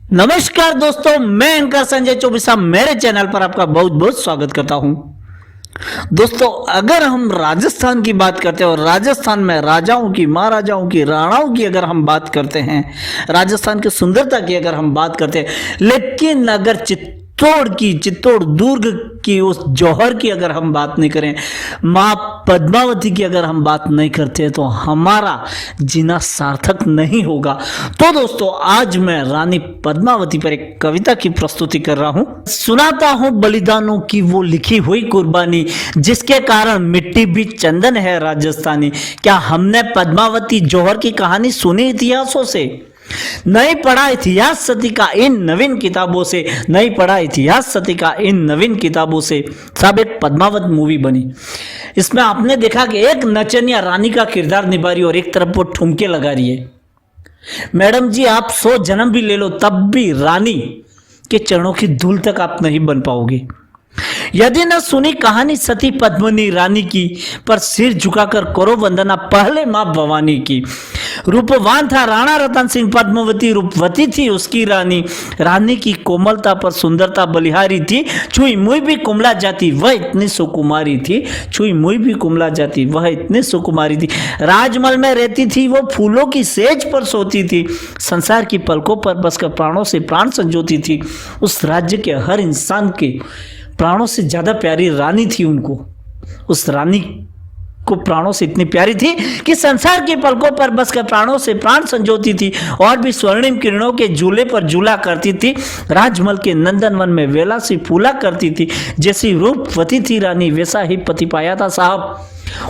नमस्कार दोस्तों, मैं एंकर संजय चौबीसा मेरे चैनल पर आपका बहुत बहुत स्वागत करता हूं। दोस्तों, अगर हम राजस्थान की बात करते हैं और राजस्थान में राजाओं की, महाराजाओं की, राणाओं की अगर हम बात करते हैं, राजस्थान की सुंदरता की अगर हम बात करते हैं, लेकिन अगर चित्तौड़ दुर्ग की उस जौहर की अगर हम बात नहीं करें, माँ पद्मावती की अगर हम बात नहीं करते तो हमारा जीना सार्थक नहीं होगा। तो दोस्तों, आज मैं रानी पद्मावती पर एक कविता की प्रस्तुति कर रहा हूं। सुनाता हूं बलिदानों की वो लिखी हुई कुर्बानी, जिसके कारण मिट्टी भी चंदन है राजस्थानी। क्या हमने पद्मावती जौहर की कहानी सुनी इतिहासों से? नहीं पढ़ा इतिहास सती का इन नवीन किताबों से, नहीं पढ़ा इतिहास सती का इन नवीन किताबों से। सब एक पद्मावत मूवी बनी। इसमें आपने देखा कि एक नचनिया रानी का किरदार निभा रही और एक तरफ वो ठुमके लगा रही है। मैडम जी, आप 100 जन्म भी ले लो तब भी रानी के चरणों की धूल तक आप नहीं बन पाओगे। यदि न सुनी कहानी सती पद्मिनी रानी की, पर सिर झुकाकर करो वंदना पहले मां भवानी की। रूपवान था राणा रतन सिंह, पद्मावती रूपवती थी उसकी रानी। रानी की कोमलता पर सुंदरता बलिहारी थी, छुई मुई भी कुमला जाती वह इतनी सुकुमारी थी, छुई मुई भी कुमला जाती वह इतनी सुकुमारी थी। राजमहल में रहती थी वो, फूलों की सेज पर सोती थी, संसार की पलकों पर बसकर प्राणों से प्राण संजोती थी। उस राज्य के हर इंसान के प्राणों से ज्यादा प्यारी रानी थी उनको। उस रानी को प्राणों से इतनी प्यारी थी कि संसार के पलकों पर बसकर प्राणों से प्राण संजोती थी और भी स्वर्णिम किरणों के झूले पर झूला करती थी। राजमहल के नंदनवन में वेला सी फूला करती थी। जैसी रूपवती थी रानी, वैसा ही पति पाया था साहब।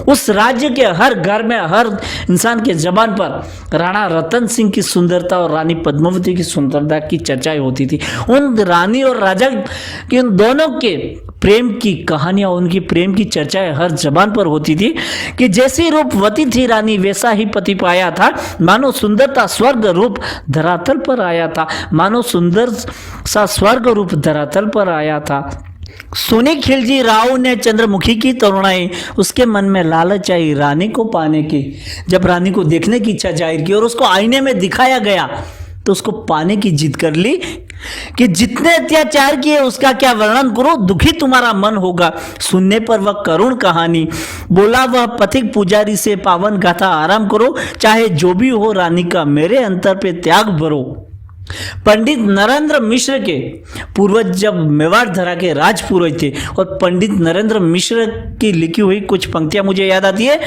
उस राज्य के हर घर में, हर इंसान के जबान पर राणा रतन सिंह की सुंदरता और रानी पद्मावती की सुंदरता की चर्चाएं होती थी। उन रानी और राजा की, उन दोनों के प्रेम की कहानियां, उनकी प्रेम की चर्चाएं हर जबान पर होती थी कि जैसी रूपवती थी रानी, वैसा ही पति पाया था। मानो सुंदरता स्वर्ग रूप धरातल पर आया था, मानो सुंदर सा स्वर्ग रूप धरातल पर आया था। सुनी खिलजी राव ने चंद्रमुखी की तरुणाई, उसके मन में लालच आई रानी को पाने की। जब रानी को देखने की इच्छा जाहिर की और उसको आईने में दिखाया गया तो उसको पाने की जिद कर ली कि जितने अत्याचार किए उसका क्या वर्णन करो, दुखी तुम्हारा मन होगा सुनने पर वह करुण कहानी। बोला वह पथिक पुजारी से, पावन गाथा आराम करो, चाहे जो भी हो रानी का मेरे अंतर पे त्याग भरो। पंडित नरेंद्र मिश्र के पूर्वज जब मेवाड़ धरा के राज पुरोहित थे, और पंडित नरेंद्र मिश्र की लिखी हुई कुछ पंक्तियां मुझे याद आती है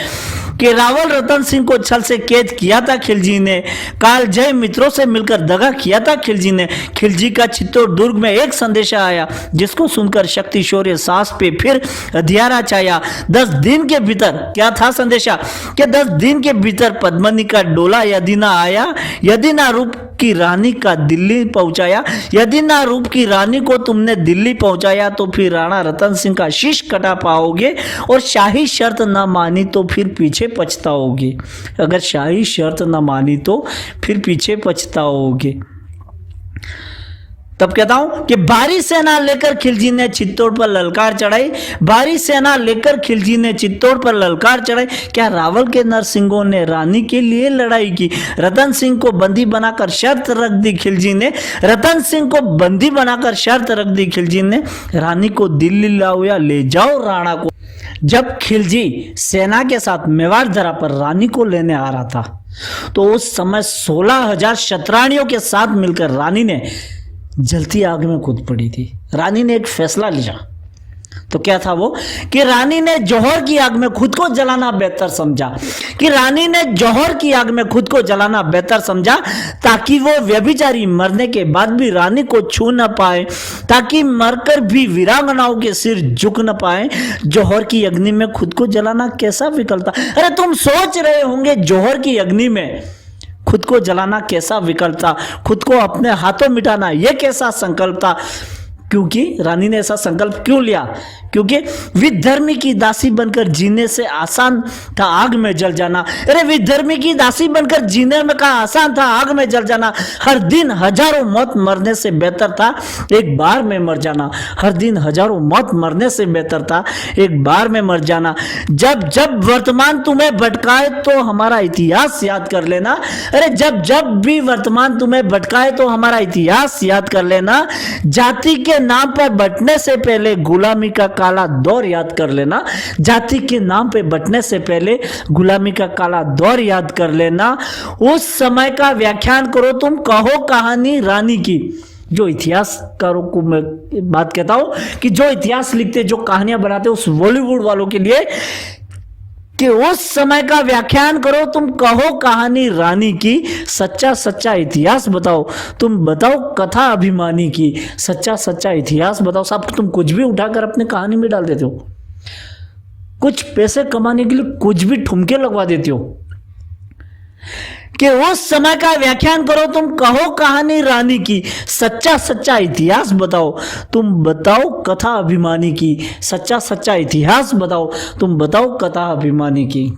कि रावल रतन सिंह को छल से कैद किया था खिलजी ने, काल जय मित्रों से मिलकर दगा किया था खिलजी ने। खिलजी का चित्तौड़ दुर्ग में एक संदेशा आया, जिसको सुनकर शक्ति शौर्य साहस पे फिर अधियारा छाया। 10 दिन के भीतर, क्या था संदेशा कि 10 दिन के भीतर पद्मिनी का डोला यदि ना आया, यदि ना रूप की रानी का दिल्ली पहुंचाया, यदि ना रूप की रानी को तुमने दिल्ली पहुंचाया, तो फिर राणा रतन सिंह का शीश कटा पाओगे, और शाही शर्त ना मानी तो फिर पीछे पछताओगे। अगर शाही शर्त ना मानी तो फिर पीछे पछताओगे। तब कहता हूं कि भारी सेना लेकर खिलजी ने चित्तौड़ पर ललकार चढ़ाई, भारी सेना लेकर खिलजी ने चित्तौड़ पर ललकार चढ़ाई। क्या रावल के नरसिंहों ने रानी के लिए लड़ाई की? रतन सिंह को बंदी बनाकर शर्त रख दी खिलजी ने, रतन सिंह को बंदी बनाकर शर्त रख दी खिलजी ने, रानी को दिल्ली लाओ या ले जाओ राणा को। जब खिलजी सेना के साथ मेवाड़ धरा पर रानी को लेने आ रहा था, तो उस समय 16,000 शतरानियों के साथ मिलकर रानी ने जलती आग में कूद पड़ी थी। रानी ने एक फैसला लिया, तो क्या था वो कि रानी ने जौहर की आग में खुद को जलाना बेहतर समझा, कि रानी ने जौहर की आग में खुद को जलाना बेहतर समझा, ताकि वो व्यभिचारी मरने के बाद भी रानी को छू न पाए, ताकि मरकर भी वीरांगनाओं के सिर झुक न पाए। जौहर की अग्नि में खुद को जलाना कैसा विकल्प था? अरे तुम सोच रहे होंगे जौहर की अग्नि में खुद को जलाना कैसा विकल्प था, खुद को अपने हाथों मिटाना यह कैसा संकल्प था। क्योंकि रानी ने ऐसा संकल्प क्यों लिया? क्योंकि विधर्मी की दासी बनकर जीने से आसान था आग में जल जाना। अरे विधर्मी की दासी बनकर जीने में का आसान था आग में जल जाना। हर दिन हजारों मौत मरने से बेहतर था एक बार में मर जाना। हर दिन हजारों मौत मरने से बेहतर था एक बार में मर जाना। जब जब वर्तमान तुम्हें भटकाए तो हमारा इतिहास याद कर लेना। अरे जब जब भी वर्तमान तुम्हें भटकाए तो हमारा इतिहास याद कर लेना। जाति के नाम पर बंटने से पहले गुलामी का काला दौर याद कर लेना। जाति के नाम पे बंटने से पहले गुलामी का काला दौर याद कर लेना। उस समय का व्याख्यान करो तुम, कहो कहानी रानी की। जो इतिहासकारों को मैं बात कहता हूं कि जो इतिहास लिखते, जो कहानियां बनाते, उस बॉलीवुड वालों के लिए कि उस समय का व्याख्यान करो तुम, कहो कहानी रानी की। सच्चा सच्चा इतिहास बताओ तुम, बताओ कथा अभिमानी की। सच्चा सच्चा इतिहास बताओ। साहब तुम कुछ भी उठाकर अपने कहानी में डाल देते हो, कुछ पैसे कमाने के लिए कुछ भी ठुमके लगवा देते हो कि उस समय का व्याख्यान करो तुम, कहो कहानी रानी की। सच्चा सच्चा इतिहास बताओ तुम, बताओ कथा अभिमानी की। सच्चा सच्चा इतिहास बताओ तुम, बताओ कथा अभिमानी की।